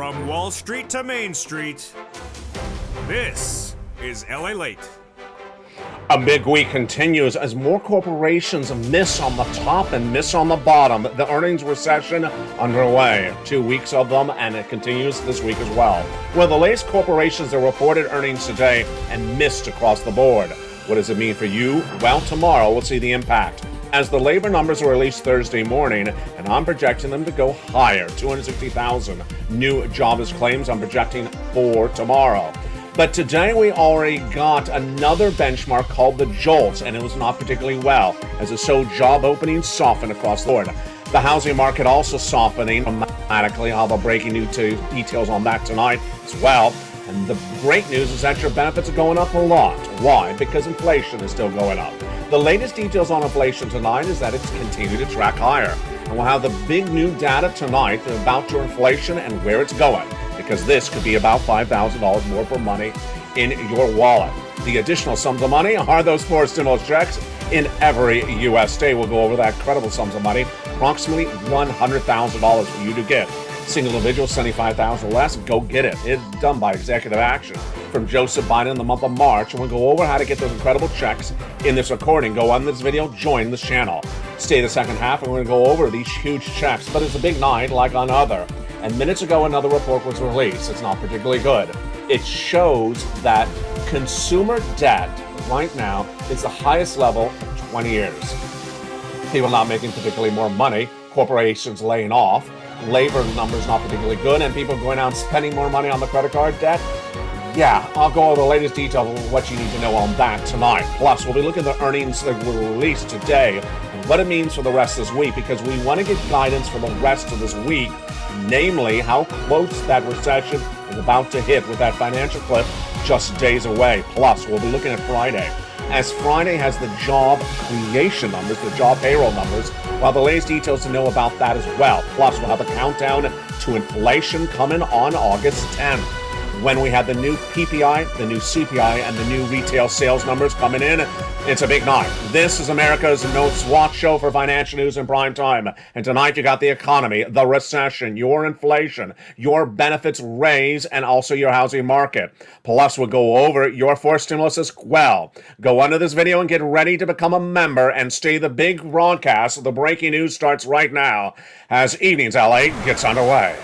From Wall Street to Main Street, this is LALATE. A big week continues as more corporations miss on the top and miss on the bottom. The earnings recession underway. 2 weeks of them, and it continues this week as well. Well, the latest corporations that reported earnings today and missed across the board. What does it mean for you? Well, tomorrow we'll see the impact. As the labor numbers are released Thursday morning, and I'm projecting them to go higher. 260,000 new jobless claims I'm projecting for tomorrow. But today we already got another benchmark called the JOLTS, and it was not particularly well, as it showed job openings soften across the board. The housing market also softening dramatically. I'll have a breaking news details on that tonight as well. And the great news is that your benefits are going up a lot. Why? Because inflation is still going up. The latest details on inflation tonight is that it's continued to track higher. And we'll have the big new data tonight about your inflation and where it's going, because this could be about $5,000 more per money in your wallet. The additional sums of money are those 4 stimulus checks in every U.S. state. We'll go over that incredible sums of money, approximately $100,000 for you to get. Single individual, $75,000 less, go get it. It's done by executive action from Joseph Biden in the month of March. And we'll go over how to get those incredible checks in this recording. Go on this video, join this channel. Stay the second half, and we're going to go over these huge checks. But it's a big night like on other. And minutes ago, another report was released. It's not particularly good. It shows that consumer debt right now is the highest level in 20 years. People not making particularly more money, corporations laying off, labor numbers not particularly good, and people going out and spending more money on the credit card debt. Yeah, I'll go over the latest details of what you need to know on that tonight. Plus, we'll be looking at the earnings that were released today and what it means for the rest of this week, because we want to get guidance for the rest of this week, namely how close that recession is about to hit with that financial cliff just days away. Plus, we'll be looking at Friday, as Friday has the job creation numbers, the job payroll numbers. Well, the latest details to know about that as well. Plus, we'll have a countdown to inflation coming on August 10th. When we have the new PPI, the new CPI, and the new retail sales numbers coming in, it's a big night. This is America's most watched show for financial news in prime time. And tonight you got the economy, the recession, your inflation, your benefits raise, and also your housing market. Plus, we'll go over your 4 stimulus as well. Go under this video and get ready to become a member and stay the big broadcast. The breaking news starts right now as Evenings LA gets underway.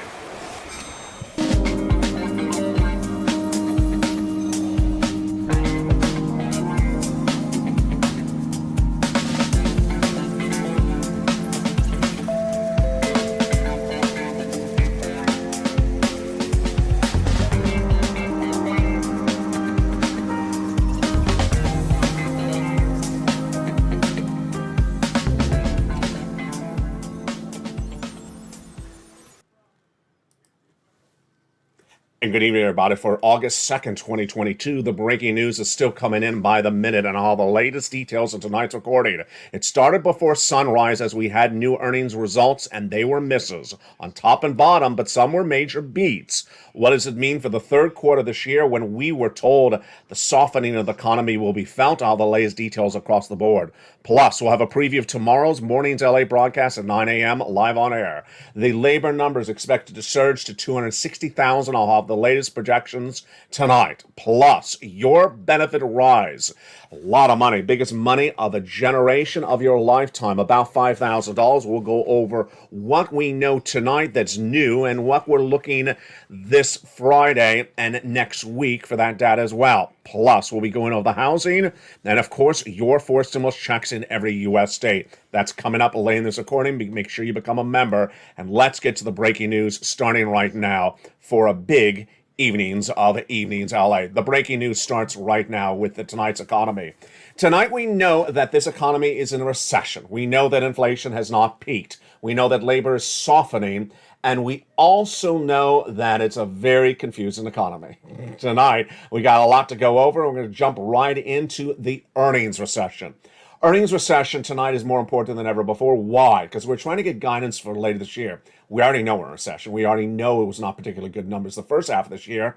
And good evening, everybody. For August 2nd, 2022, the breaking news is still coming in by the minute, and all the latest details of tonight's recording. It started before sunrise as we had new earnings results, and they were misses on top and bottom, but some were major beats. What does it mean for the third quarter this year when we were told the softening of the economy will be felt? All the latest details across the board. Plus, we'll have a preview of tomorrow's morning's LA broadcast at 9 a.m. live on air. The labor numbers expected to surge to 260,000. I'll have the latest projections tonight. Plus, your benefit rise. A lot of money, biggest money of a generation of your lifetime, about $5,000. We'll go over what we know tonight that's new and what we're looking this Friday and next week for that data as well. Plus, we'll be going over the housing and, of course, your 4 stimulus checks in every U.S. state. That's coming up late in this recording. Make sure you become a member. And let's get to the breaking news starting right now for a big Evenings of Evenings LA. The breaking news starts right now with tonight's economy. Tonight we know that this economy is in a recession. We know that inflation has not peaked. We know that labor is softening. And we also know that it's a very confusing economy. Tonight, we got a lot to go over. We're going to jump right into the earnings recession. Earnings recession tonight is more important than ever before. Why? Because we're trying to get guidance for later this year. We already know we're in a recession. We already know it was not particularly good numbers the first half of this year.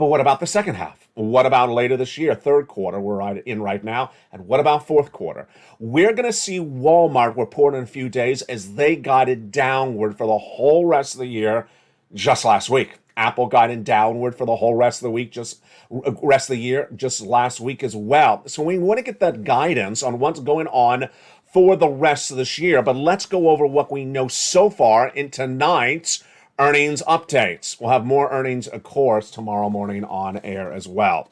But what about the second half? What about later this year, third quarter we're in right now? And what about fourth quarter? We're going to see Walmart report in a few days as they guided downward for the whole rest of the year just last week. Apple guided downward for the whole rest of the week, just rest of the year, just last week as well. So we want to get that guidance on what's going on for the rest of this year. But let's go over what we know so far in tonight's earnings updates. We'll have more earnings, of course, tomorrow morning on air as well.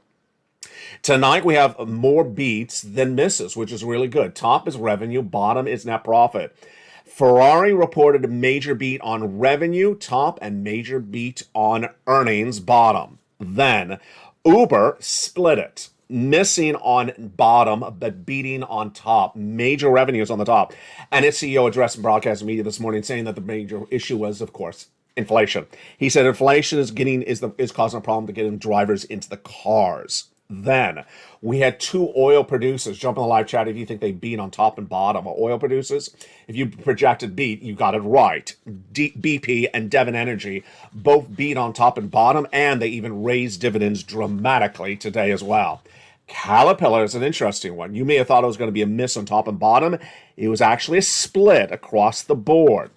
Tonight, we have more beats than misses, which is really good. Top is revenue, bottom is net profit. Ferrari reported a major beat on revenue, top, and major beat on earnings, bottom. Then, Uber split it, missing on bottom, but beating on top. Major revenues on the top. And its CEO addressed broadcast media this morning saying that the major issue was, of course, inflation. He said inflation is causing a problem to getting drivers into the cars. Then we had two oil producers jump in the live chat if you think they beat on top and bottom. Oil producers, if you projected beat, you got it right. BP and Devon Energy both beat on top and bottom, and they even raised dividends dramatically today as well. Caterpillar is an interesting one. You may have thought it was going to be a miss on top and bottom. It was actually a split across the board.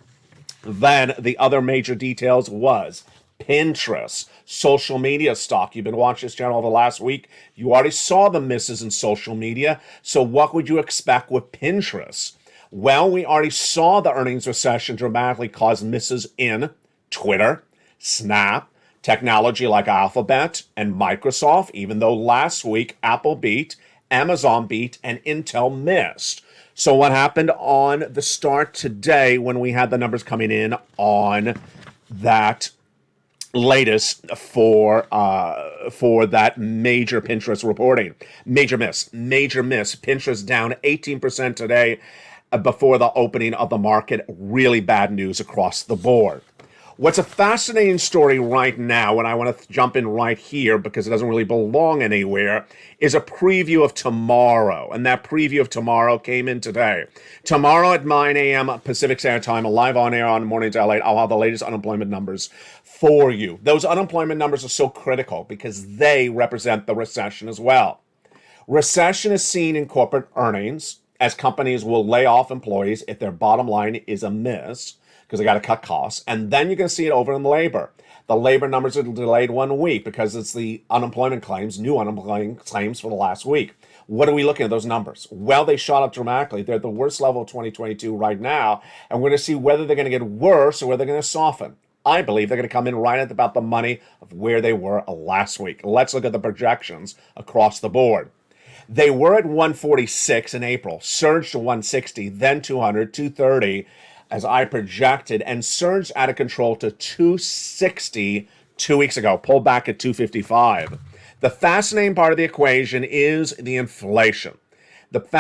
Then the other major details was Pinterest, social media stock. You've been watching this channel over the last week. You already saw the misses in social media. So what would you expect with Pinterest? Well, we already saw the earnings recession dramatically cause misses in Twitter, Snap, technology like Alphabet and Microsoft, even though last week Apple beat, Amazon beat, and Intel missed. So what happened on the start today when we had the numbers coming in on that latest for that major Pinterest reporting? Major miss. Pinterest down 18% today before the opening of the market. Really bad news across the board. What's a fascinating story right now, and I want to jump in right here because it doesn't really belong anywhere, is a preview of tomorrow. And that preview of tomorrow came in today. Tomorrow at 9 a.m. Pacific Standard Time, live on air on Mornings LATE, I'll have the latest unemployment numbers for you. Those unemployment numbers are so critical because they represent the recession as well. Recession is seen in corporate earnings as companies will lay off employees if their bottom line is a miss, because they got to cut costs. And then you're going to see it over in labor. The labor numbers are delayed 1 week because it's the unemployment claims, new unemployment claims for the last week. What are we looking at those numbers? Well, they shot up dramatically. They're at the worst level of 2022 right now. And we're going to see whether they're going to get worse or whether they're going to soften. I believe they're going to come in right at about the money of where they were last week. Let's look at the projections across the board. They were at 146 in April, surged to 160, then 200, 230, as I projected, and surged out of control to 260 2 weeks ago, pulled back at 255. The fascinating part of the equation is the inflation. Because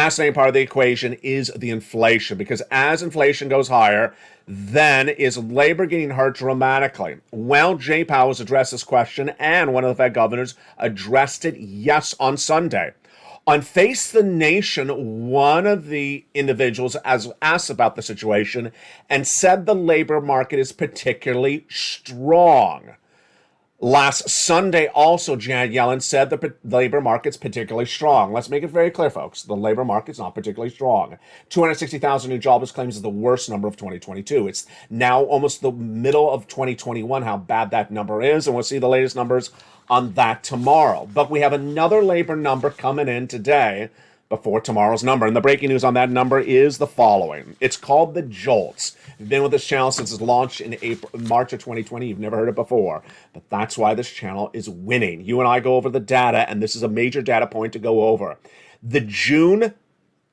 as inflation goes higher, then is labor getting hurt dramatically? Well, Jay Powell has addressed this question, and one of the Fed governors addressed it, yes, on Sunday. On Face the Nation, one of the individuals asked about the situation and said the labor market is particularly strong. Last Sunday, also, Janet Yellen said the labor market's particularly strong. Let's make it very clear, folks. The labor market's not particularly strong. 260,000 new jobless claims is the worst number of 2022. It's now almost the middle of 2021, how bad that number is, and we'll see the latest numbers on that tomorrow. But we have another labor number coming in today before tomorrow's number. And the breaking news on that number is the following. It's called the JOLTS. You've been with this channel since its launch in March of 2020. You've never heard it before. But that's why this channel is winning. You and I go over the data, and this is a major data point to go over. The June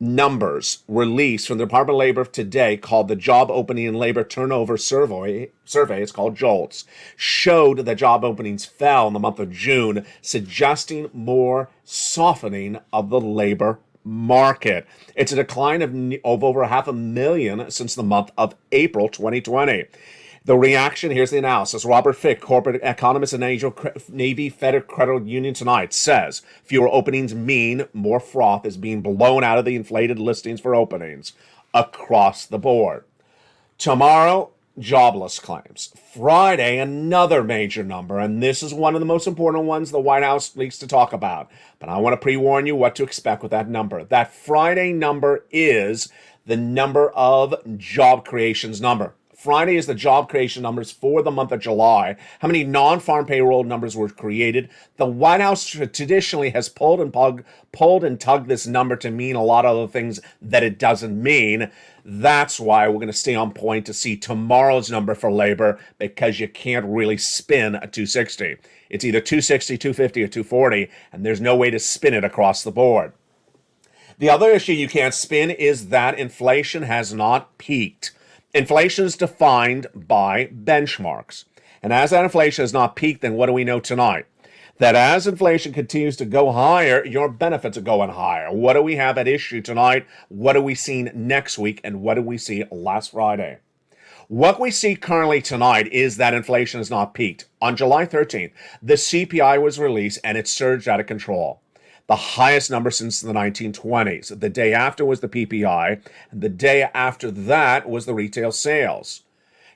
numbers released from the Department of Labor today, called the Job Opening and Labor Turnover Survey, it's called JOLTS, showed that job openings fell in the month of June, suggesting more softening of the labor market. It's a decline of over 500,000 since the month of April 2020. The reaction, here's the analysis. Robert Fick, corporate economist and Navy Federal Credit Union tonight, says fewer openings mean more froth is being blown out of the inflated listings for openings across the board. Tomorrow, jobless claims. Friday, another major number, and this is one of the most important ones the White House needs to talk about. But I want to pre-warn you what to expect with that number. That Friday number is the number of job creations number. Friday is the job creation numbers for the month of July. How many non-farm payroll numbers were created? The White House traditionally has pulled and tugged this number to mean a lot of other things that it doesn't mean. That's why we're going to stay on point to see tomorrow's number for labor, because you can't really spin a 260. It's either 260, 250, or 240, and there's no way to spin it across the board. The other issue you can't spin is that inflation has not peaked. Inflation is defined by benchmarks. And as that inflation has not peaked, then what do we know tonight? That as inflation continues to go higher, your benefits are going higher. What do we have at issue tonight? What are we seeing next week? And what did we see last Friday? What we see currently tonight is that inflation has not peaked. On July 13th, the CPI was released and it surged out of control. The highest number since the 1920s. The day after was the PPI, and the day after that was the retail sales.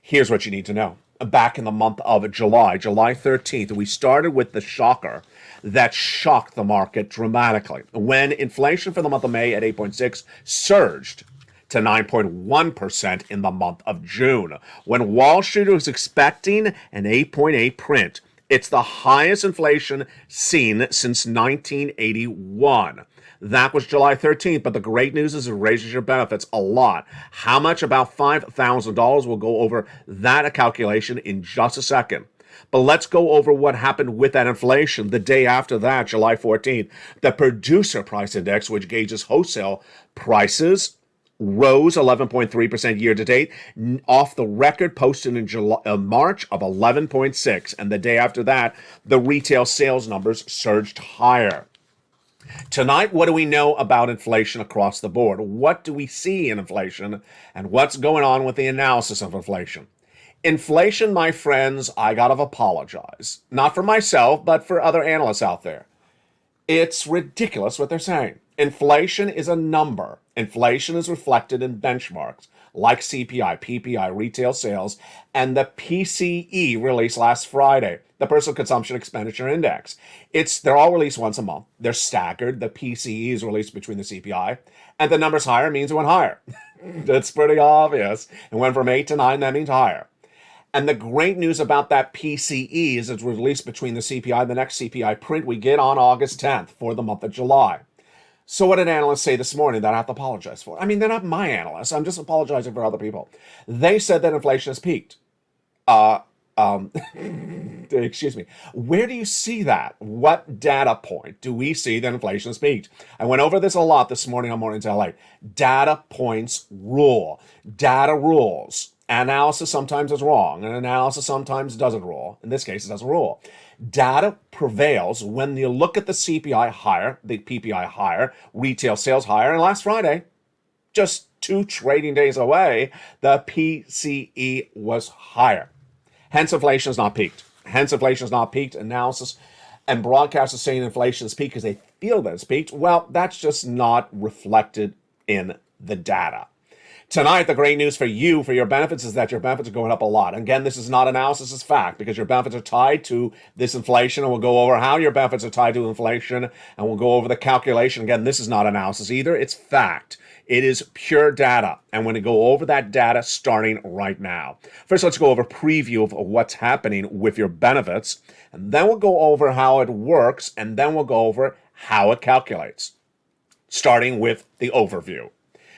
Here's what you need to know. Back in the month of July 13th, we started with the shocker that shocked the market dramatically when inflation for the month of May at 8.6 surged to 9.1% in the month of June, when Wall Street was expecting an 8.8 print. It's the highest inflation seen since 1981. That was July 13th, but the great news is it raises your benefits a lot. How much? About $5,000. We'll go over that calculation in just a second. But let's go over what happened with that inflation the day after that, July 14th. The producer price index, which gauges wholesale prices, rose 11.3% year to date, off the record posted in March of 11.6%. And the day after that, the retail sales numbers surged higher. Tonight, what do we know about inflation across the board? What do we see in inflation, and what's going on with the analysis of inflation? Inflation, my friends, I gotta apologize. Not for myself, but for other analysts out there. It's ridiculous what they're saying. Inflation is a number. Inflation is reflected in benchmarks like CPI, PPI, retail sales, and the PCE released last Friday, the Personal Consumption Expenditure Index. They're all released once a month. They're staggered. The PCE is released between the CPI, and the number's higher means it went higher. That's pretty obvious. It went from 8 to 9, that means higher. And the great news about that PCE is it's released between the CPI and the next CPI print we get on August 10th for the month of July. So what did analysts say this morning that I have to apologize for? I mean, they're not my analysts. I'm just apologizing for other people. They said that inflation has peaked. Excuse me. Where do you see that? What data point do we see that inflation has peaked? I went over this a lot this morning on Mornings LA. Data points rule. Data rules. Analysis sometimes is wrong, and analysis sometimes doesn't rule. In this case, it doesn't rule. Data prevails when you look at the CPI higher, the PPI higher, retail sales higher, and last Friday, just 2 trading days away, the PCE was higher. Hence, inflation has not peaked. Analysis and broadcasters saying inflation has peaked because they feel that it's peaked. Well, that's just not reflected in the data. Tonight, the great news for you, for your benefits, is that your benefits are going up a lot. Again, this is not analysis, it's fact, because your benefits are tied to this inflation, and we'll go over how your benefits are tied to inflation, and we'll go over the calculation. Again, this is not analysis either, it's fact. It is pure data, and we're going to go over that data starting right now. First, let's go over a preview of what's happening with your benefits, and then we'll go over how it works, and then we'll go over how it calculates, starting with the overview.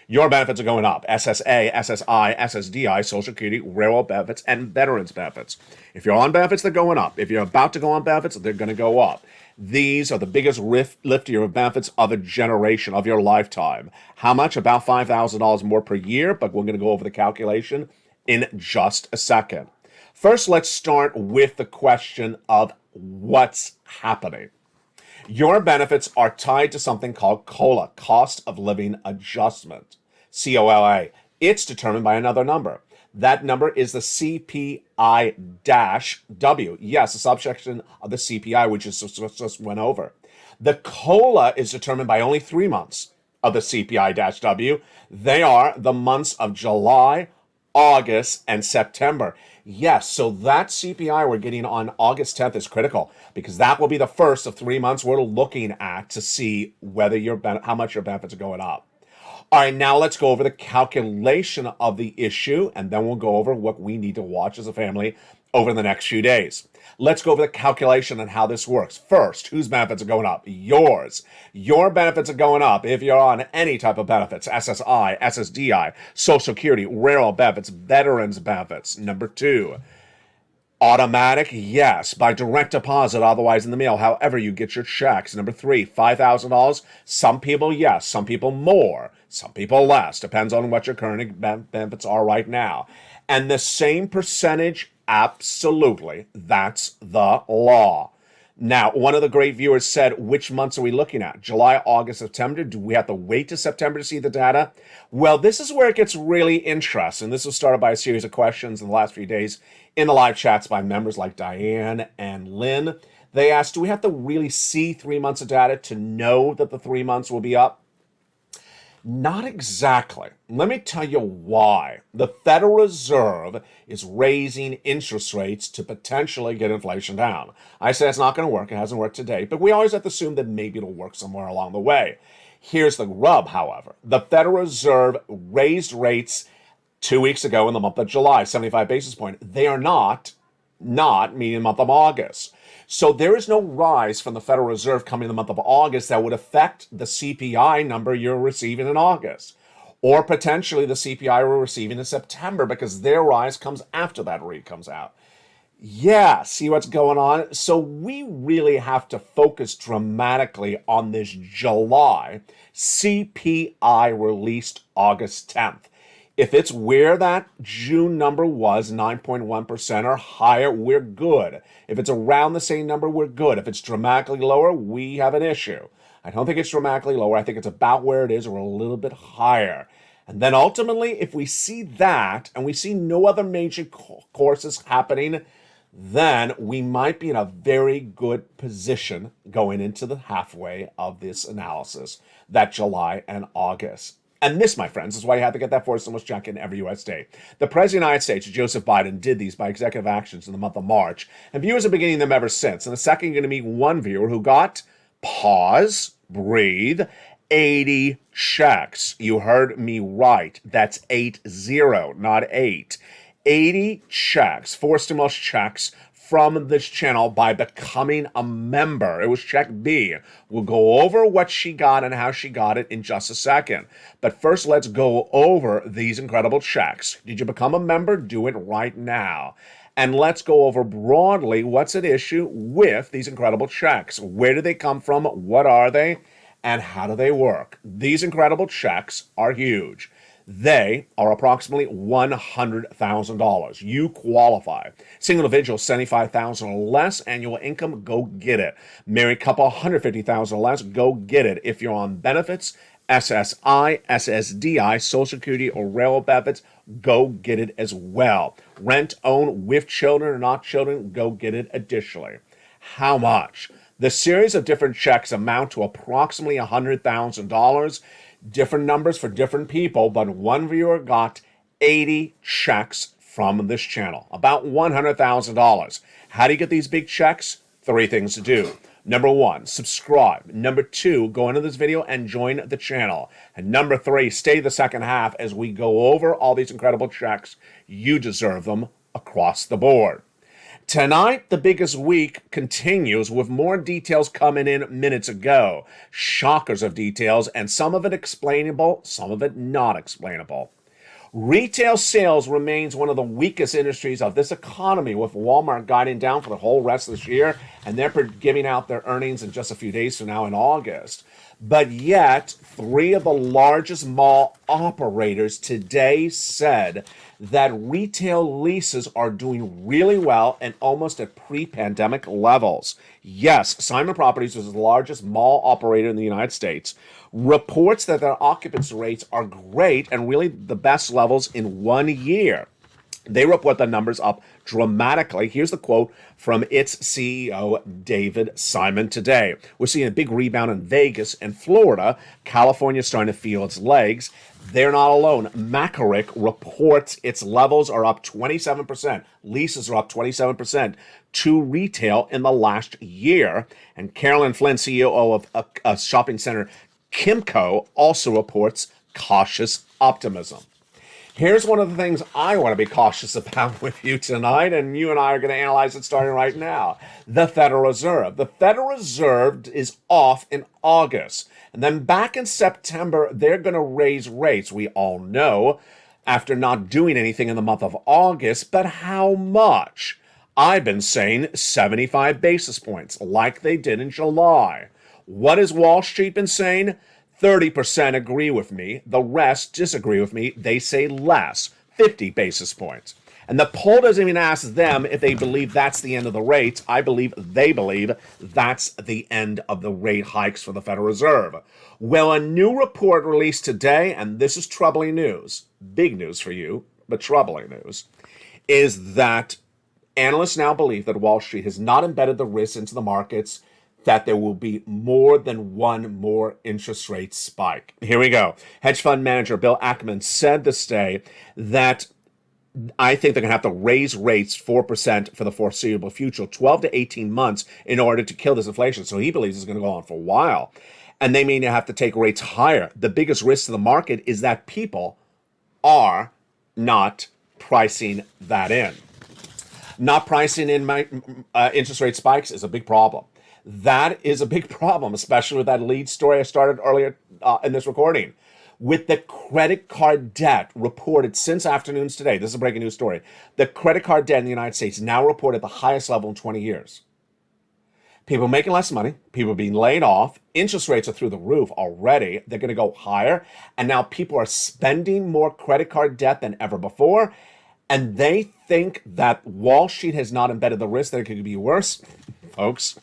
Your benefits are going up. SSA, SSI, SSDI, Social Security, railroad benefits, and veterans benefits. If you're on benefits, they're going up. If you're about to go on benefits, they're going to go up. These are the biggest lift to your benefits of a generation, of your lifetime. How much? About $5,000 more per year, but we're going to go over the calculation in just a second. First, let's start with the question of what's happening. Your benefits are tied to something called COLA, Cost of Living Adjustment, COLA. It's determined by another number. That number is the CPI-W. Yes, a subsection of the CPI, which is just went over. The COLA is determined by only 3 months of the CPI-W. They are the months of July, August, and September. Yes, so that CPI we're getting on August 10th is critical because that will be the first of 3 months we're looking at to see whether how much your benefits are going up. All right, now let's go over the calculation of the issue, and then we'll go over what we need to watch as a family over the next few days. Let's go over the calculation and how this works. First, whose benefits are going up? Yours. Your benefits are going up if you're on any type of benefits, SSI, SSDI, Social Security, rural benefits, veterans benefits. Number two, automatic, yes, by direct deposit, otherwise in the mail, however you get your checks. Number three, $5,000. Some people, yes, some people more, some people less. Depends on what your current benefits are right now. And the same percentage, absolutely, that's the law. Now, one of the great viewers said, which months are we looking at? July, August, September? Do we have to wait to September to see the data? Well, this is where it gets really interesting. This was started by a series of questions in the last few days in the live chats by members like Diane and Lynn. They asked, do we have to really see 3 months of data to know that the 3 months will be up? Not exactly. Let me tell you why. The Federal Reserve is raising interest rates to potentially get inflation down. I say it's not going to work. It hasn't worked today, but we always have to assume that maybe it'll work somewhere along the way. Here's the rub, however. The Federal Reserve raised rates 2 weeks ago in the month of July, 75 basis points. They are not meaning the month of August. So there is no rise from the Federal Reserve coming in the month of August that would affect the CPI number you're receiving in August, or potentially the CPI we're receiving in September, because their rise comes after that read comes out. Yeah, see what's going on? So we really have to focus dramatically on this July CPI released August 10th. If it's where that June number was, 9.1% or higher, we're good. If it's around the same number, we're good. If it's dramatically lower, we have an issue. I don't think it's dramatically lower. I think it's about where it is or a little bit higher. And then ultimately, if we see that and we see no other major courses happening, then we might be in a very good position going into the halfway of this analysis, that July and August. And this, my friends, is why you have to get that 4 stimulus check in every U.S. state. The President of the United States, Joseph Biden, did these by executive actions in the month of March, and viewers have been getting them ever since. In a second, you're going to meet one viewer who got, pause, breathe, 80 checks. You heard me right. That's 80, not 8. 80 checks, 4 stimulus checks from this channel by becoming a member. It was check B. We'll go over what she got and how she got it in just a second. But first, let's go over these incredible checks. Did you become a member? Do it right now. And let's go over broadly what's at issue with these incredible checks. Where do they come from? What are they? And how do they work? These incredible checks are huge. They are approximately $100,000. You qualify. Single individual, $75,000 or less annual income, go get it. Married couple, $150,000 or less, go get it. If you're on benefits, SSI, SSDI, Social Security, or railroad benefits, go get it as well. Rent, own, with children or not children, go get it additionally. How much? The series of different checks amount to approximately $100,000. Different numbers for different people, but one viewer got 80 checks from this channel, about $100,000. How do you get these big checks? 3 things to do. Number 1, subscribe. Number 2, go into this video and join the channel. And number 3, stay the second half as we go over all these incredible checks. You deserve them across the board. Tonight, the biggest week continues with more details coming in minutes ago. Shockers of details, and some of it explainable, some of it not explainable. Retail sales remains one of the weakest industries of this economy, with Walmart guiding down for the whole rest of this year, and they're giving out their earnings in just a few days from now in August. But yet, 3 of the largest mall operators today said that retail leases are doing really well and almost at pre-pandemic levels. Yes, Simon Properties is the largest mall operator in the United States, reports that their occupancy rates are great and really the best levels in 1 year. They report the numbers up dramatically. Here's the quote from its CEO, David Simon, today. We're seeing a big rebound in Vegas and Florida. California's starting to feel its legs. They're not alone. Macaric reports its levels are up 27%. Leases are up 27% to retail in the last year. And Carolyn Flynn, CEO of a shopping center, Kimco, also reports cautious optimism. Here's one of the things I want to be cautious about with you tonight, and you and I are going to analyze it starting right now. The Federal Reserve. The Federal Reserve is off in August. And then back in September, they're going to raise rates. We all know after not doing anything in the month of August, but how much? I've been saying 75 basis points, like they did in July. What has Wall Street been saying? 30% agree with me. The rest disagree with me. They say less, 50 basis points. And the poll doesn't even ask them if they believe that's the end of the rates. I believe they believe that's the end of the rate hikes for the Federal Reserve. Well, a new report released today, and this is troubling news, big news for you, but troubling news, is that analysts now believe that Wall Street has not embedded the risk into the markets that there will be more than one more interest rate spike. Here we go. Hedge fund manager Bill Ackman said this day that I think they're going to have to raise rates 4% for the foreseeable future, 12 to 18 months, in order to kill this inflation. So he believes it's going to go on for a while. And they may have to take rates higher. The biggest risk to the market is that people are not pricing that in. Not pricing in interest rate spikes is a big problem. That is a big problem, especially with that lead story I started earlier in this recording. With the credit card debt reported since afternoons today, this is a breaking news story. The credit card debt in the United States now reported the highest level in 20 years. People making less money, people being laid off, interest rates are through the roof already. They're going to go higher. And now people are spending more credit card debt than ever before. And they think that Wall Street has not embedded the risk that it could be worse. Folks,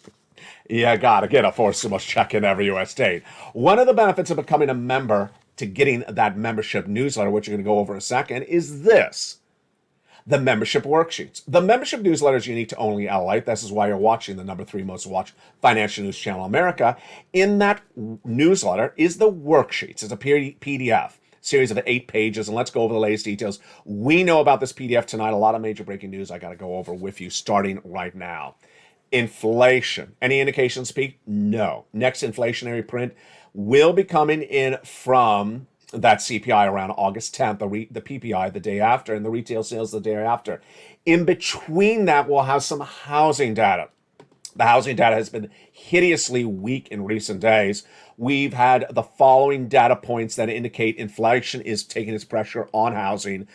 you gotta get a forced stimulus check in every U.S. state. One of the benefits of becoming a member to getting that membership newsletter, which you're going to go over in a second, is this. The membership worksheets. The membership newsletter is unique to only LALATE. This is why you're watching the number 3 most watched financial news channel in America. In that newsletter is the worksheets. It's a PDF. Series of 8 pages, and let's go over the latest details. We know about this PDF tonight. A lot of major breaking news I got to go over with you starting right now. Inflation. Any indications peak? No. Next inflationary print will be coming in from that CPI around August 10th, the PPI the day after, and the retail sales the day after. In between that, we'll have some housing data. The housing data has been hideously weak in recent days. We've had the following data points that indicate inflation is taking its pressure on housing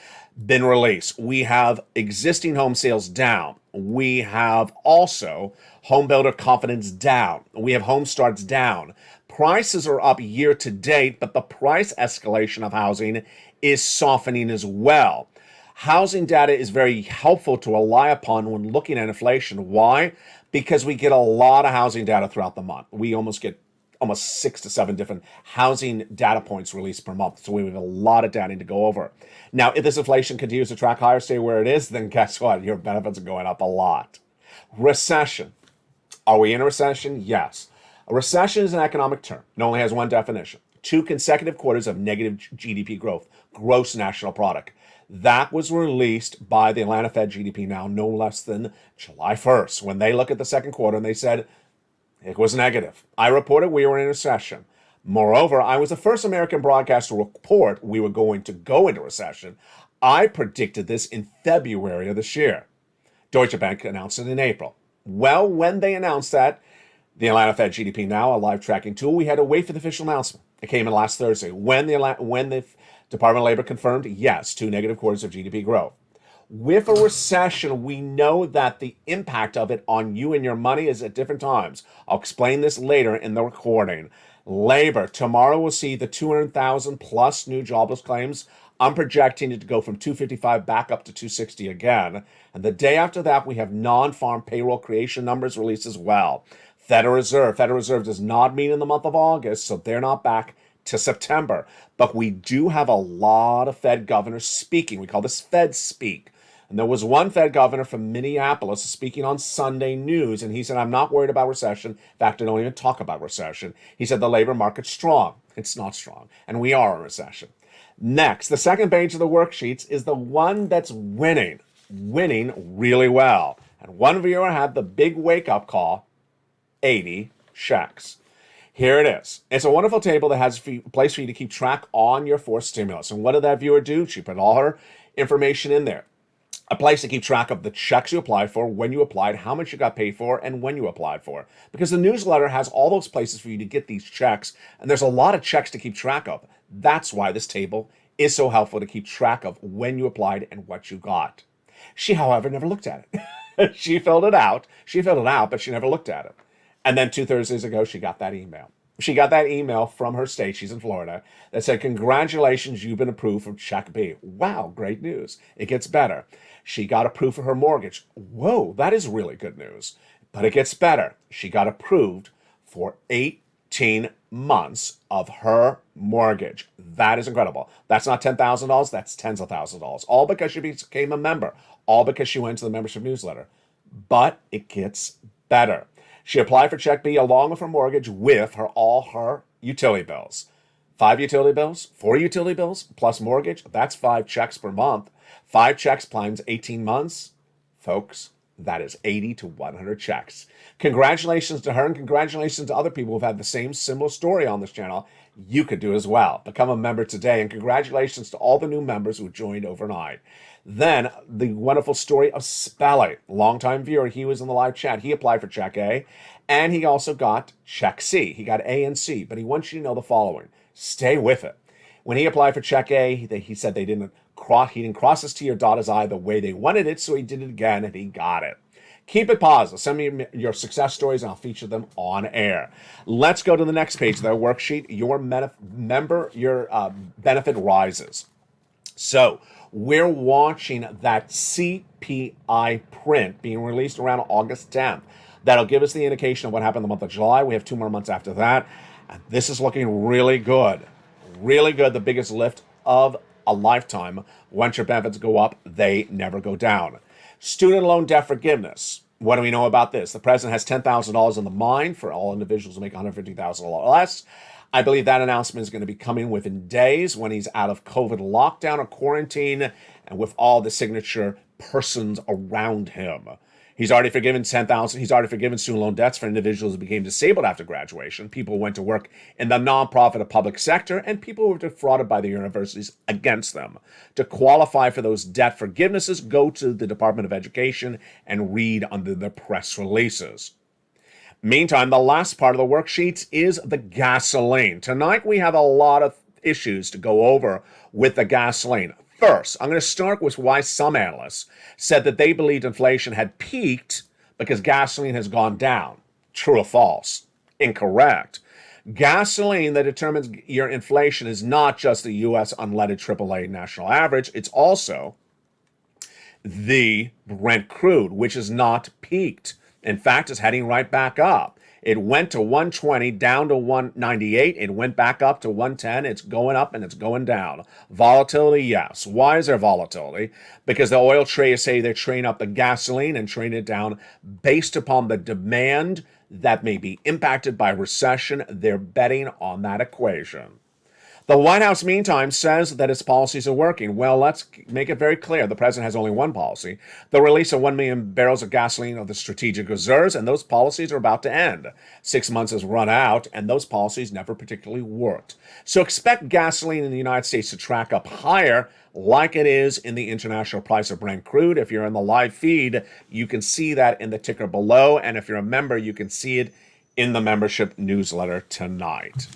been released. We have existing home sales down. We have also home builder confidence down. We have home starts down. Prices are up year to date, but the price escalation of housing is softening as well. Housing data is very helpful to rely upon when looking at inflation. Why? Because we get a lot of housing data throughout the month. We get almost 6 to 7 different housing data points released per month. So we have a lot of data to go over. Now, if this inflation continues to track higher, stay where it is, then guess what? Your benefits are going up a lot. Recession. Are we in a recession? Yes. A recession is an economic term. It only has one definition. 2 consecutive quarters of negative GDP growth, gross national product. That was released by the Atlanta Fed GDP now no less than July 1st, when they look at the second quarter and they said it was negative. I reported we were in a recession. Moreover, I was the first American broadcaster to report we were going to go into recession. I predicted this in February of this year. Deutsche Bank announced it in April. Well, when they announced that, the Atlanta Fed GDP Now, a live tracking tool, we had to wait for the official announcement. It came in last Thursday. When the Department of Labor confirmed, yes, 2 negative quarters of GDP growth. With a recession, we know that the impact of it on you and your money is at different times. I'll explain this later in the recording. Labor, tomorrow we'll see the 200,000 plus new jobless claims. I'm projecting it to go from 255 back up to 260 again. And the day after that, we have non-farm payroll creation numbers released as well. Federal Reserve does not mean in the month of August, so they're not back to September. But we do have a lot of Fed governors speaking. We call this Fed speak. And there was one Fed governor from Minneapolis speaking on Sunday News, and he said, I'm not worried about recession. In fact, I don't even talk about recession. He said the labor market's strong. It's not strong, and we are in recession. Next, the second page of the worksheets is the one that's winning really well. And one viewer had the big wake-up call, 80 checks. Here it is. It's a wonderful table that has a place for you to keep track on your forced stimulus. And what did that viewer do? She put all her information in there. A place to keep track of the checks you applied for, when you applied, how much you got paid for, and when you applied for. Because the newsletter has all those places for you to get these checks, and there's a lot of checks to keep track of. That's why this table is so helpful to keep track of when you applied and what you got. She, however, never looked at it. She filled it out, but she never looked at it. And then 2 Thursdays ago, she got that email. She got that email from her state, she's in Florida, that said, congratulations, you've been approved for Check B. Wow, great news. It gets better. She got approved for her mortgage. Whoa, that is really good news. But it gets better. She got approved for 18 months of her mortgage. That is incredible. That's not $10,000, that's tens of thousands of dollars. All because she became a member. All because she went to the membership newsletter. But it gets better. She applied for Check B along with her mortgage with all her utility bills. 5 utility bills, 4 utility bills, plus mortgage. That's 5 checks per month. 5 checks times 18 months. Folks, that is 80 to 100 checks. Congratulations to her and congratulations to other people who've had the same similar story on this channel. You could do as well. Become a member today, and congratulations to all the new members who joined overnight. Then the wonderful story of Spelly, longtime viewer. He was in the live chat. He applied for Check A, and he also got Check C. He got A and C, but he wants you to know the following. Stay with it. When he applied for Check A, he said he didn't cross his T or dot his I the way they wanted it, so he did it again, and he got it. Keep it positive. Send me your success stories, and I'll feature them on air. Let's go to the next page of their worksheet. Your benefit rises. So we're watching that CPI print being released around August 10th. That'll give us the indication of what happened in the month of July. We have 2 more months after that. And this is looking really good. Really good. The biggest lift of a lifetime. Once your benefits go up, they never go down. Student loan debt forgiveness. What do we know about this? The president has $10,000 in the mind for all individuals who make $150,000 or less. I believe that announcement is going to be coming within days when he's out of COVID lockdown or quarantine and with all the signature persons around him. He's already forgiven $10,000. He's already forgiven student loan debts for individuals who became disabled after graduation, people who went to work in the nonprofit or public sector, and people who were defrauded by the universities against them. To qualify for those debt forgivenesses, go to the Department of Education and read under the press releases. Meantime, the last part of the worksheets is the gasoline. Tonight, we have a lot of issues to go over with the gasoline. First, I'm going to start with why some analysts said that they believed inflation had peaked because gasoline has gone down. True or false? Incorrect. Gasoline that determines your inflation is not just the U.S. unleaded AAA national average. It's also the Brent crude, which has not peaked. In fact, it's heading right back up. It went to 120, down to 198. It went back up to 110. It's going up and it's going down. Volatility, yes. Why is there volatility? Because the oil traders say they're trading up the gasoline and trading it down based upon the demand that may be impacted by recession. They're betting on that equation. The White House, meantime, says that its policies are working. Well, let's make it very clear. The president has only one policy, the release of 1 million barrels of gasoline of the strategic reserves, and those policies are about to end. 6 months has run out, and those policies never particularly worked. So expect gasoline in the United States to track up higher like it is in the international price of Brent crude. If you're in the live feed, you can see that in the ticker below, and if you're a member, you can see it in the membership newsletter tonight.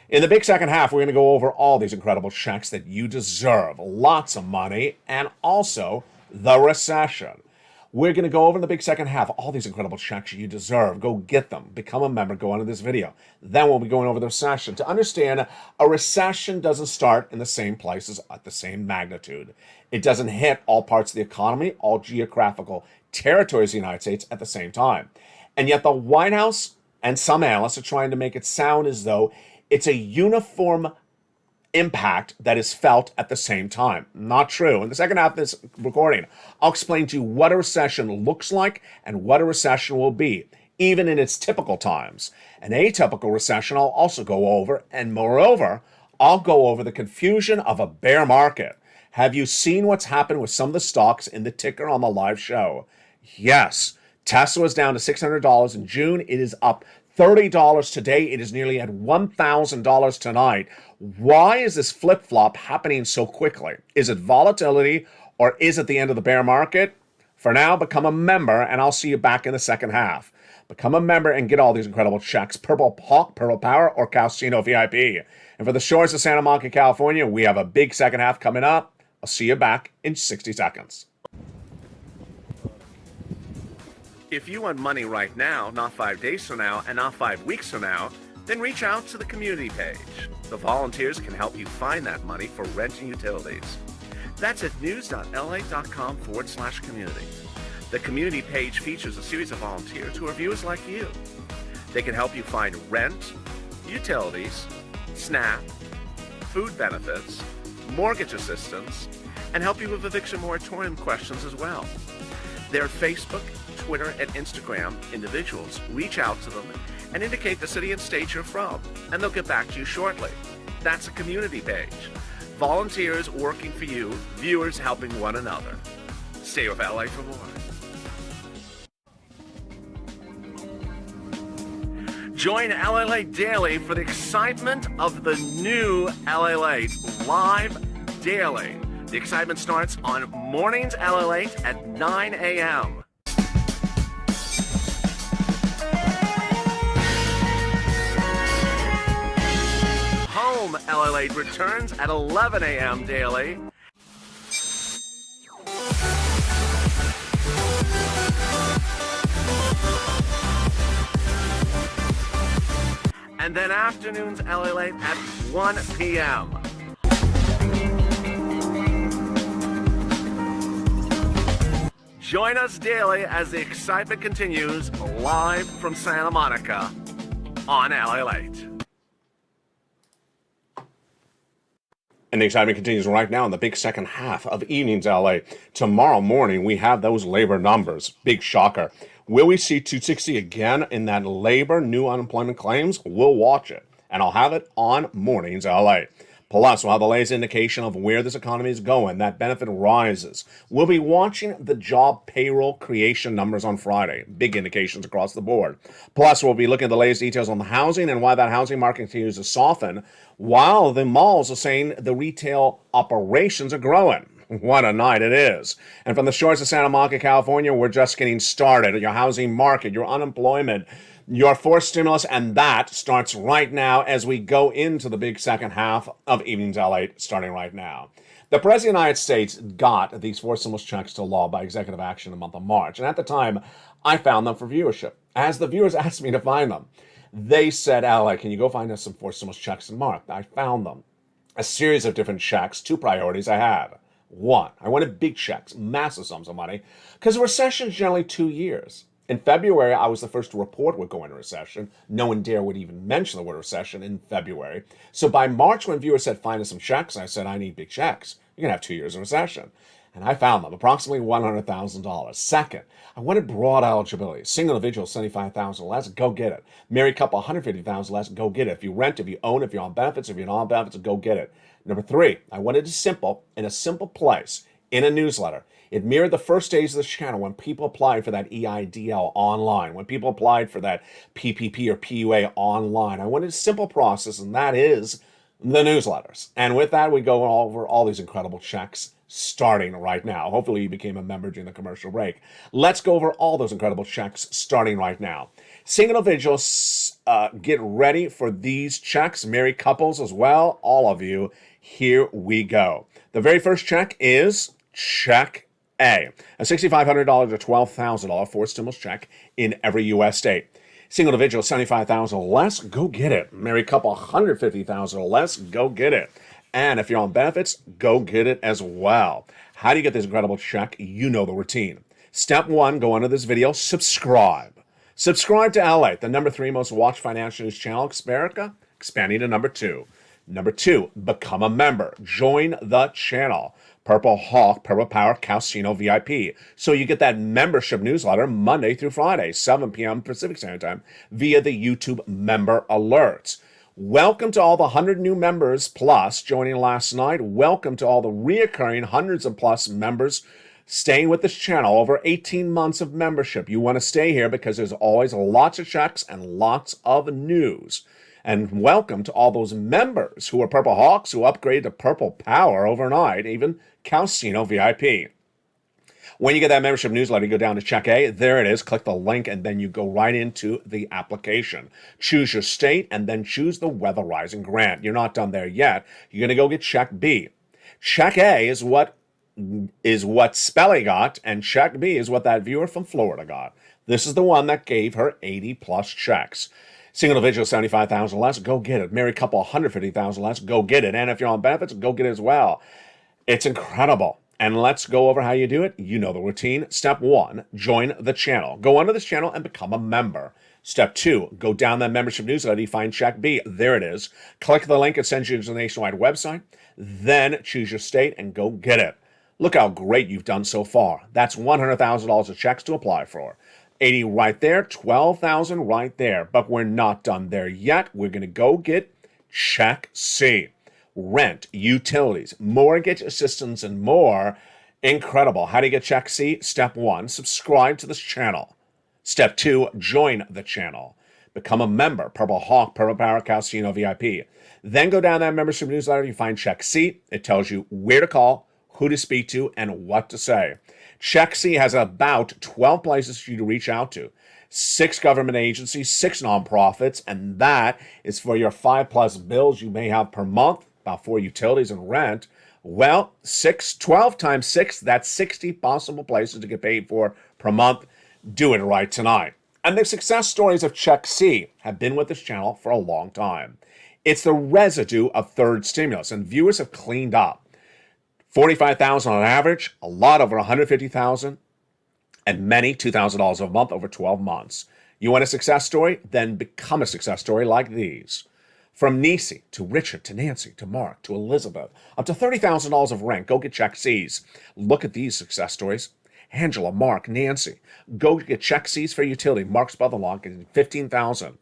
In the big second half, we're going to go over all these incredible checks that you deserve. Lots of money, and also the recession. We're going to go over in the big second half all these incredible checks you deserve. Go get them. Become a member. Go on to this video. Then we'll be going over the recession. To understand, a recession doesn't start in the same places at the same magnitude. It doesn't hit all parts of the economy, all geographical territories of the United States at the same time. And yet the White House and some analysts are trying to make it sound as though it's a uniform impact that is felt at the same time. Not true. In the second half of this recording, I'll explain to you what a recession looks like and what a recession will be, even in its typical times. An atypical recession I'll also go over, and moreover, I'll go over the confusion of a bear market. Have you seen what's happened with some of the stocks in the ticker on the live show? Yes. Tesla is down to $600 in June. It is up $30 today. It is nearly at $1,000 tonight. Why is this flip-flop happening so quickly? Is it volatility or is it the end of the bear market? For now, become a member and I'll see you back in the second half. Become a member and get all these incredible checks. Purple Hawk, Purple Power, or Casino VIP. And for the shores of Santa Monica, California, we have a big second half coming up. I'll see you back in 60 seconds. If you want money right now, not 5 days from now, and not 5 weeks from now, then reach out to the community page. The volunteers can help you find that money for rent and utilities. That's at news.la.com/community. The community page features a series of volunteers who are viewers like you. They can help you find rent, utilities, SNAP, food benefits, mortgage assistance, and help you with eviction moratorium questions as well. Their Facebook, Twitter, and Instagram individuals reach out to them and indicate the city and state you're from, and they'll get back to you shortly. That's a community page. Volunteers working for you, viewers helping one another. Stay with LA for more. Join LALATE Daily for the excitement of the new LALATE live daily. The excitement starts on mornings LALATE at 9 a.m. Home LALATE returns at 11 a.m. daily. And then afternoons LALATE at 1 p.m. Join us daily as the excitement continues live from Santa Monica on LALATE. And the excitement continues right now in the big second half of Evenings LA. Tomorrow morning, we have those labor numbers. Big shocker. Will we see 260 again in that labor new unemployment claims? We'll watch it. And I'll have it on Mornings LA. Plus, we'll have the latest indication of where this economy is going. That benefit rises. We'll be watching the job payroll creation numbers on Friday. Big indications across the board. Plus, we'll be looking at the latest details on the housing and why that housing market continues to soften, while the malls are saying the retail operations are growing. What a night it is. And from the shores of Santa Monica, California, we're just getting started. Your housing market, your unemployment, your forced stimulus, and that starts right now as we go into the big second half of Evenings LA starting right now. The President of the United States got these forced stimulus checks to law by executive action in the month of March. And at the time, I found them for viewership. As the viewers asked me to find them, they said, LA, can you go find us some forced stimulus checks and mark? I found them. A series of different checks, two priorities I had. One, I wanted big checks, massive sums of money, because a recession is generally 2 years. In February, I was the first to report we're going into recession. No one dare would even mention the word recession in February. So by March, when viewers said, find us some checks, I said, I need big checks. You're going to have 2 years of recession. And I found them, approximately $100,000. Second, I wanted broad eligibility. Single individual, $75,000 less, go get it. Married couple, $150,000 less, go get it. If you rent, if you own, if you're on benefits, if you're not on benefits, go get it. Number three, I wanted it simple, in a simple place, in a newsletter. It mirrored the first days of this channel when people applied for that EIDL online, when people applied for that PPP or PUA online. I wanted a simple process, and that is the newsletters. And with that, we go over all these incredible checks starting right now. Hopefully you became a member during the commercial break. Let's go over all those incredible checks starting right now. Single individuals, get ready for these checks. Married couples as well, all of you. Here we go. The very first check is check A, $6,500 to $12,000 forced stimulus check in every U.S. state. Single individual, $75,000 or less, go get it. Married couple, $150,000 or less, go get it. And if you're on benefits, go get it as well. How do you get this incredible check? You know the routine. Step one, go under this video, subscribe. Subscribe to LA, the number 3 most watched financial news channel, Xperica, expanding to number 2. Number 2, become a member. Join the channel. Purple Hawk, Purple Power, Casino VIP. So you get that membership newsletter Monday through Friday, 7 p.m. Pacific Standard Time, via the YouTube member alerts. Welcome to all the 100 new members plus joining last night. Welcome to all the reoccurring hundreds of plus members staying with this channel over 18 months of membership. You want to stay here because there's always lots of checks and lots of news. And welcome to all those members who are Purple Hawks who upgraded to Purple Power overnight, even Calcino VIP. When you get that membership newsletter, you go down to Check A. There it is. Click the link, and then you go right into the application. Choose your state, and then choose the Weatherizing Grant. You're not done there yet. You're going to go get Check B. Check A is what Spelly got, and Check B is what that viewer from Florida got. This is the one that gave her 80-plus checks. Single individual, 75,000 less, go get it. Married couple, 150,000 less, go get it. And if you're on benefits, go get it as well. It's incredible. And let's go over how you do it. You know the routine. Step 1, join the channel. Go onto this channel and become a member. Step 2, go down that membership newsletter. You find Check B. There it is. Click the link. It sends you to the nationwide website. Then choose your state and go get it. Look how great you've done so far. That's $100,000 of checks to apply for. 80 right there, 12,000 right there. But we're not done there yet. We're going to go get Check C. Rent, utilities, mortgage assistance, and more. Incredible. How do you get Check C? Step 1, subscribe to this channel. Step 2, join the channel. Become a member, Purple Hawk, Purple Power, Calcino VIP. Then go down that membership newsletter. You find Check C. It tells you where to call, who to speak to, and what to say. Check C has about 12 places for you to reach out to. 6 government agencies, 6 nonprofits, and that is for your 5-plus bills you may have per month. About 4 utilities and rent. Well, 12 times 6, that's 60 possible places to get paid for per month. Do it right tonight. And the success stories of Check C have been with this channel for a long time. It's the residue of third stimulus, and viewers have cleaned up. 45,000 on average, a lot over 150,000, and many $2,000 a month over 12 months. You want a success story? Then become a success story like these. From Nisi to Richard to Nancy to Mark to Elizabeth, up to $30,000 of rent. Go get Check C's. Look at these success stories. Angela, Mark, Nancy. Go get Check C's for utility. Mark's brother-in-law getting $15,000.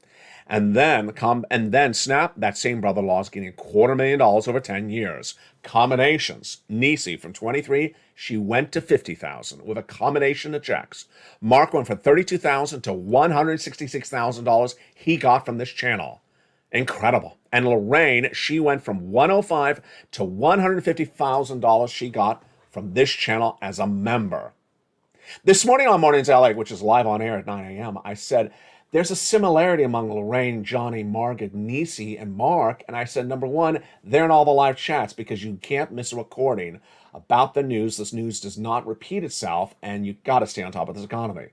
And then Snap, that same brother-in-law is getting $250,000 over 10 years. Combinations. Nisi from 23, she went to $50,000 with a combination of checks. Mark went from $32,000 to $166,000 he got from this channel. Incredible. And Lorraine, she went from $105,000 to $150,000 she got from this channel as a member. This morning on Mornings LA, which is live on air at 9 a.m., I said, there's a similarity among Lorraine, Johnny, Margaret, Nisi, and Mark. And I said, number 1, they're in all the live chats because you can't miss a recording about the news. This news does not repeat itself, and you got to stay on top of this economy.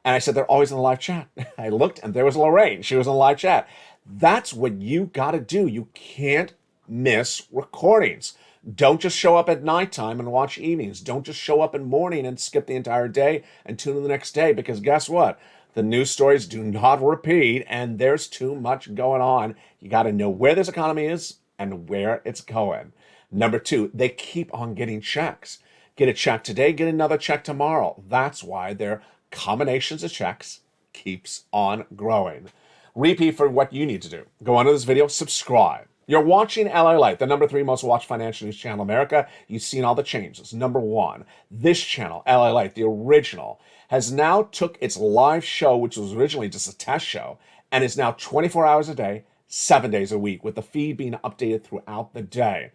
And I said, they're always in the live chat. I looked, and there was Lorraine. She was in the live chat. That's what you got to do. You can't miss recordings. Don't just show up at nighttime and watch evenings. Don't just show up in morning and skip the entire day and tune in the next day, because guess what? The news stories do not repeat, and there's too much going on. You got to know where this economy is and where it's going. Number 2, they keep on getting checks. Get a check today, get another check tomorrow. That's why their combinations of checks keeps on growing. Repeat for what you need to do. Go onto this video, subscribe. You're watching LALATE, the number 3 most watched financial news channel in America. You've seen all the changes. Number 1, this channel, LALATE, the original, has now took its live show, which was originally just a test show, and is now 24 hours a day, 7 days a week, with the feed being updated throughout the day.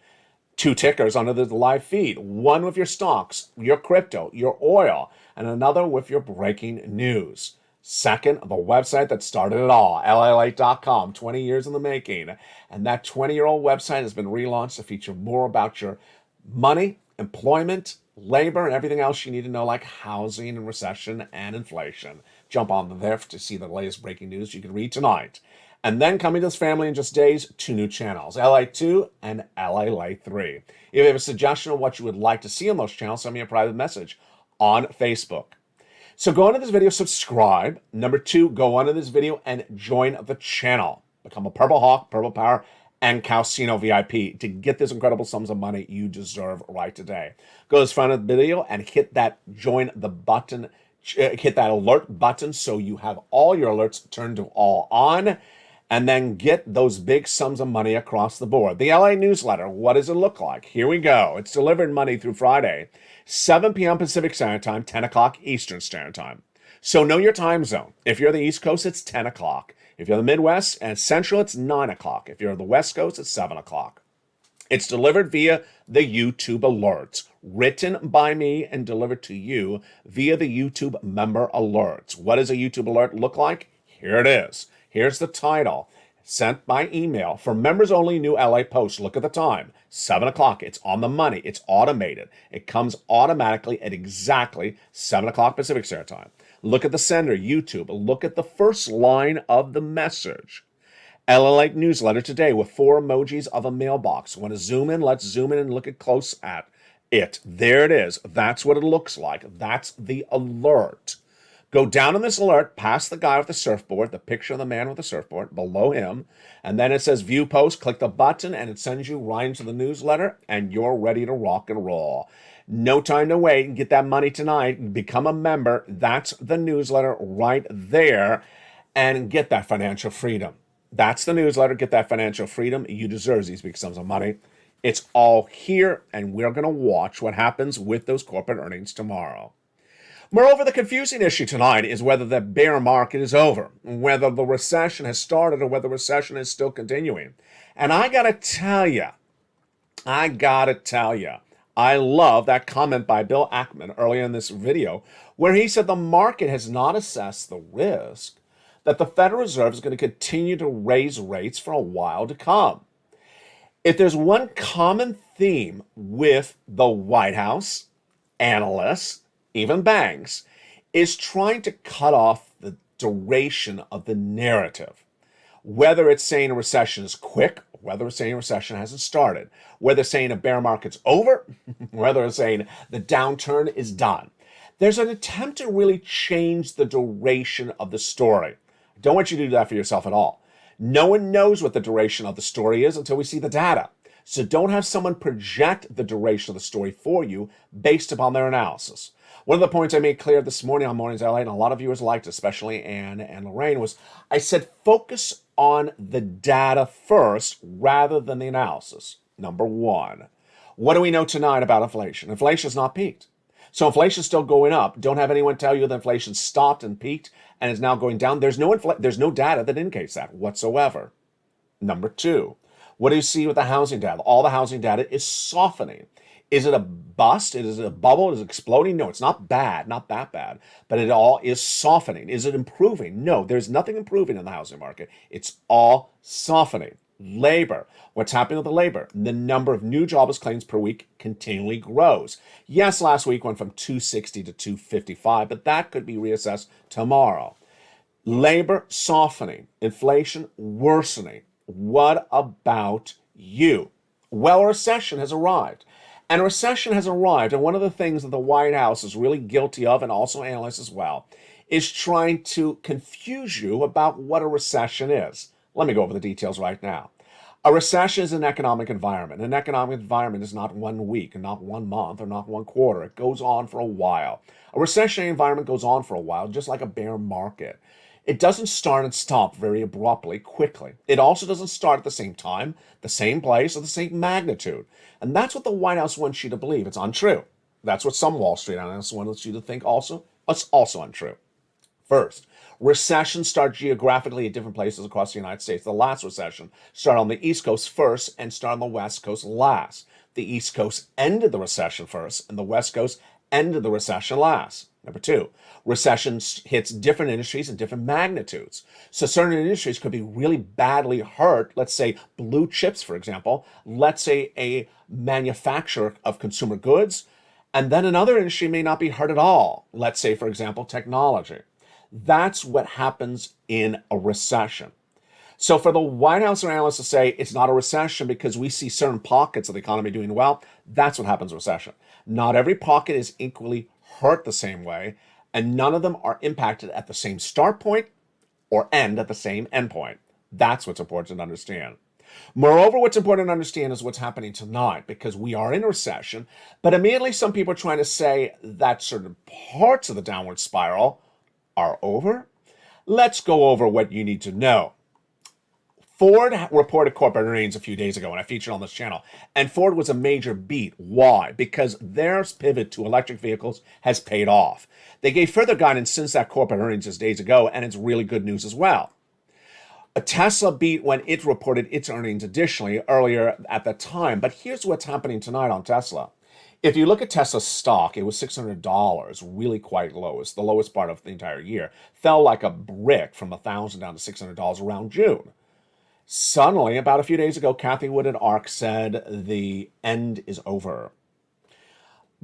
2 tickers under the live feed. 1 with your stocks, your crypto, your oil, and another with your breaking news. Second, the website that started it all, LALATE.com, 20 years in the making. And that 20-year-old website has been relaunched to feature more about your money, employment, labor, and everything else you need to know, like housing and recession and inflation. Jump on there to see the latest breaking news you can read tonight. And then coming to this family in just days, 2 new channels, LA2 and LALATE3. If you have a suggestion of what you would like to see on those channels, send me a private message on Facebook. So go onto this video, subscribe. Number 2, go onto this video and join the channel. Become a Purple Hawk, Purple Power, and Calcino VIP to get this incredible sums of money you deserve right today. Go to the front of the video and hit that join the button, hit that alert button so you have all your alerts turned to all on. and then get those big sums of money across the board. The LA newsletter, what does it look like? Here we go. It's delivered Monday through Friday, 7 p.m. Pacific Standard Time, 10 o'clock Eastern Standard Time. So know your time zone. If you're the East Coast, it's 10 o'clock. If you're the Midwest and Central, it's 9 o'clock. If you're the West Coast, it's 7 o'clock. It's delivered via the YouTube alerts, written by me and delivered to you via the YouTube member alerts. What does a YouTube alert look like? Here it is. Here's the title. Sent by email for members only, new LA Post. Look at the time, 7 o'clock. It's on the money. It's automated. It comes automatically at exactly 7 o'clock Pacific Standard Time. Look at the sender, YouTube. Look at the first line of the message. LALATE newsletter today with 4 emojis of a mailbox. Want to zoom in? Let's zoom in and look at close at it. There it is. That's what it looks like. That's the alert. Go down on this alert, past the guy with the surfboard, the picture of the man with the surfboard, below him, and then it says View Post. Click the button, and it sends you right into the newsletter, and you're ready to rock and roll. No time to wait. Get that money tonight. Become a member. That's the newsletter right there, and get that financial freedom. That's the newsletter. Get that financial freedom. You deserve these big sums of money. It's all here, and we're going to watch what happens with those corporate earnings tomorrow. Moreover, the confusing issue tonight is whether the bear market is over, whether the recession has started, or whether the recession is still continuing. And I gotta tell you, I love that comment by Bill Ackman earlier in this video, where he said the market has not assessed the risk that the Federal Reserve is going to continue to raise rates for a while to come. If there's one common theme with the White House, analysts, even banks, is trying to cut off the duration of the narrative. Whether it's saying a recession is quick, whether it's saying a recession hasn't started, whether it's saying a bear market's over, whether it's saying the downturn is done. There's an attempt to really change the duration of the story. I don't want you to do that for yourself at all. No one knows what the duration of the story is until we see the data. So don't have someone project the duration of the story for you based upon their analysis. One of the points I made clear this morning on Mornings LA, and a lot of viewers liked, especially Anne and Lorraine, was I said focus on the data first rather than the analysis. Number one, what do we know tonight about inflation? Inflation has not peaked. So inflation is still going up. Don't have anyone tell you that inflation stopped and peaked and is now going down. There's no data that indicates that whatsoever. Number two, what do you see with the housing data? All the housing data is softening. Is it a bust? Is it a bubble? Is it exploding? No, it's not bad, not that bad, but it all is softening. Is it improving? No, there's nothing improving in the housing market. It's all softening. Labor. What's happening with the labor? The number of new jobless claims per week continually grows. Yes, last week went from 260 to 255, but that could be reassessed tomorrow. Labor softening. Inflation worsening. What about you? Well, a recession has arrived. And a recession has arrived, and one of the things that the White House is really guilty of, and also analysts as well, is trying to confuse you about what a recession is. Let me go over the details right now. A recession is an economic environment. An economic environment is not 1 week, and not 1 month, or not 1 quarter. It goes on for a while. A recessionary environment goes on for a while, just like a bear market. It doesn't start and stop very abruptly, quickly. It also doesn't start at the same time, the same place, or the same magnitude. And that's what the White House wants you to believe. It's untrue. That's what some Wall Street analysts want you to think also. It's also untrue. First, recessions start geographically at different places across the United States. The last recession started on the East Coast first and started on the West Coast last. The East Coast ended the recession first, and the West Coast ended the recession last. Number two, recession hits different industries in different magnitudes. So certain industries could be really badly hurt. Let's say blue chips, for example. Let's say a manufacturer of consumer goods. And then another industry may not be hurt at all. Let's say, for example, technology. That's what happens in a recession. So for the White House analysts to say it's not a recession because we see certain pockets of the economy doing well, that's what happens in a recession. Not every pocket is equally hurt the same way, and none of them are impacted at the same start point or end at the same end point. That's what's important to understand. Moreover, what's important to understand is what's happening tonight, because we are in a recession, but immediately some people are trying to say that certain parts of the downward spiral are over. Let's go over what you need to know. Ford reported corporate earnings a few days ago, and I featured on this channel. And Ford was a major beat. Why? Because their pivot to electric vehicles has paid off. They gave further guidance since that corporate earnings just days ago, and it's really good news as well. A Tesla beat when it reported its earnings additionally earlier at that time. But here's what's happening tonight on Tesla. If you look at Tesla's stock, it was $600, really quite low. It's the lowest part of the entire year. Fell like a brick from $1,000 down to $600 around June. Suddenly, about a few days ago, Kathy Wood at ARK said the end is over.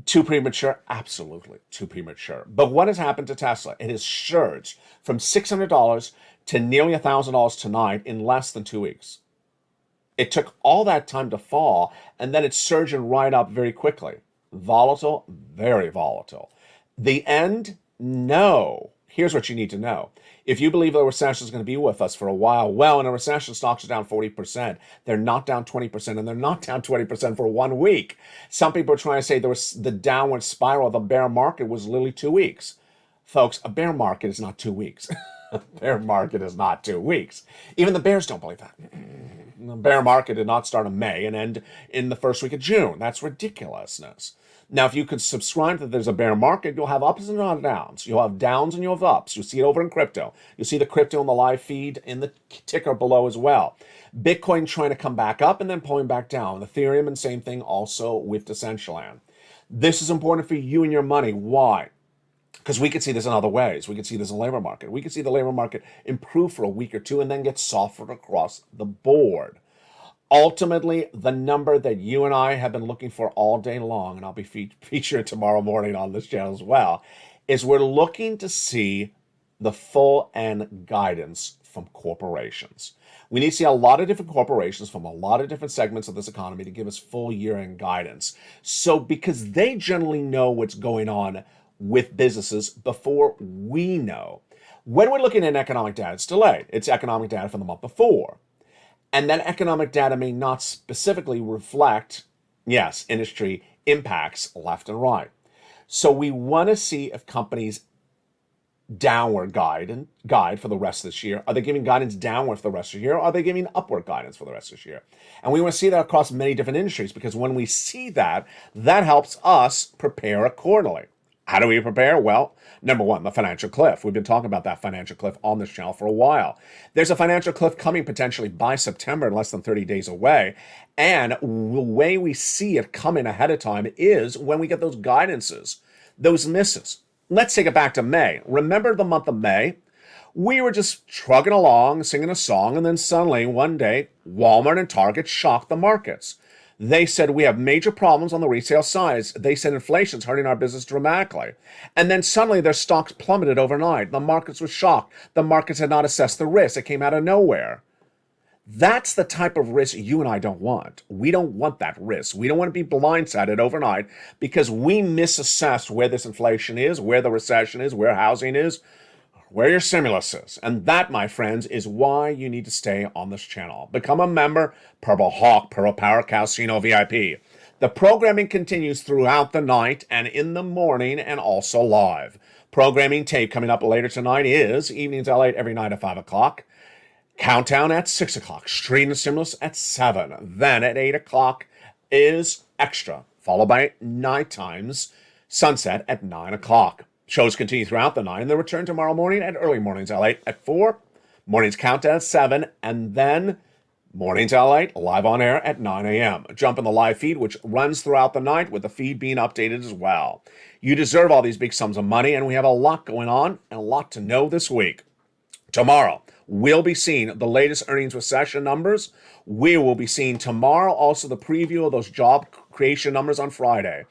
Too premature? Absolutely too premature. But what has happened to Tesla? It has surged from $600 to nearly $1,000 tonight in less than 2 weeks. It took all that time to fall, and then it's surging right up very quickly. Volatile? Very volatile. The end? No. Here's what you need to know. If you believe the recession is going to be with us for a while, well, in a recession, stocks are down 40%. They're not down 20%, and they're not down 20% for 1 week. Some people are trying to say the downward spiral of the bear market was literally 2 weeks. Folks, a bear market is not 2 weeks. A bear market is not 2 weeks. Even the bears don't believe that. The bear market did not start in May and end in the first week of June. That's ridiculousness. Now, if you could subscribe that there's a bear market, you'll have ups and downs. You'll have downs and you'll have ups. You'll see it over in crypto. You'll see the crypto in the live feed in the ticker below as well. Bitcoin trying to come back up and then pulling back down. Ethereum, and same thing also with Decentraland. This is important for you and your money. Why? Because we could see this in other ways. We could see this in the labor market. We could see the labor market improve for a week or two and then get softer across the board. Ultimately, the number that you and I have been looking for all day long, and I'll be featured tomorrow morning on this channel as well, is we're looking to see the full end guidance from corporations. We need to see a lot of different corporations from a lot of different segments of this economy to give us full year-end guidance. So because they generally know what's going on with businesses before we know. When we're looking at economic data, it's delayed. It's economic data from the month before. And that economic data may not specifically reflect, yes, industry impacts left and right. So we want to see if companies downward guide for the rest of this year. Are they giving guidance downward for the rest of the year? Or are they giving upward guidance for the rest of this year? And we want to see that across many different industries, because when we see that, that helps us prepare accordingly. How do we prepare? Well, number one, the financial cliff. We've been talking about that financial cliff on this channel for a while. There's a financial cliff coming potentially by September, in less than 30 days away. And the way we see it coming ahead of time is when we get those guidances, those misses. Let's take it back to May. Remember the month of May? We were just trugging along, singing a song, and then suddenly one day, Walmart and Target shocked the markets. They said we have major problems on the retail side. They said inflation's hurting our business dramatically. And then suddenly their stocks plummeted overnight. The markets were shocked. The markets had not assessed the risk. It came out of nowhere. That's the type of risk you and I don't want. We don't want that risk. We don't want to be blindsided overnight because we misassessed where this inflation is, where the recession is, where housing is, where your stimulus is. And that, my friends, is why you need to stay on this channel. Become a member, Purple Hawk, Purple Power Casino VIP. The programming continues throughout the night and in the morning and also live. Programming tape coming up later tonight is Evenings LALATE every night at 5 o'clock. Countdown at 6 o'clock. Stream the Stimulus at 7. Then at 8 o'clock is Extra, followed by Night Times Sunset at 9 o'clock. Shows continue throughout the night, and they return tomorrow morning at Early Mornings LALATE at 4, Mornings Countdown at 7, and then Mornings LALATE live on air at 9 a.m. Jump in the live feed, which runs throughout the night, with the feed being updated as well. You deserve all these big sums of money, and we have a lot going on and a lot to know this week. Tomorrow, we'll be seeing the latest earnings recession numbers. We will be seeing tomorrow also the preview of those job creation numbers on Friday.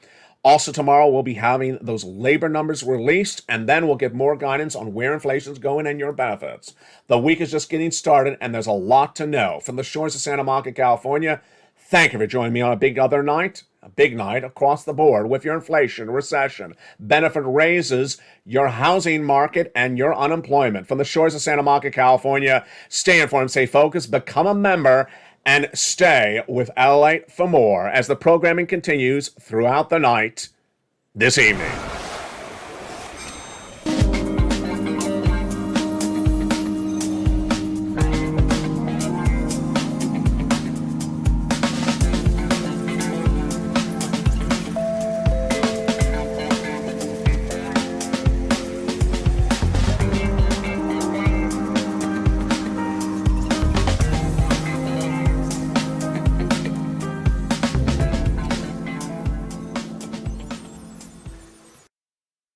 Also tomorrow, we'll be having those labor numbers released, and then we'll get more guidance on where inflation's going and your benefits. The week is just getting started, and there's a lot to know. From the shores of Santa Monica, California, thank you for joining me on a big night across the board with your inflation, recession, benefit raises, your housing market, and your unemployment. From the shores of Santa Monica, California, stay informed, stay focused, become a member, and stay with LALATE for more as the programming continues throughout the night this evening.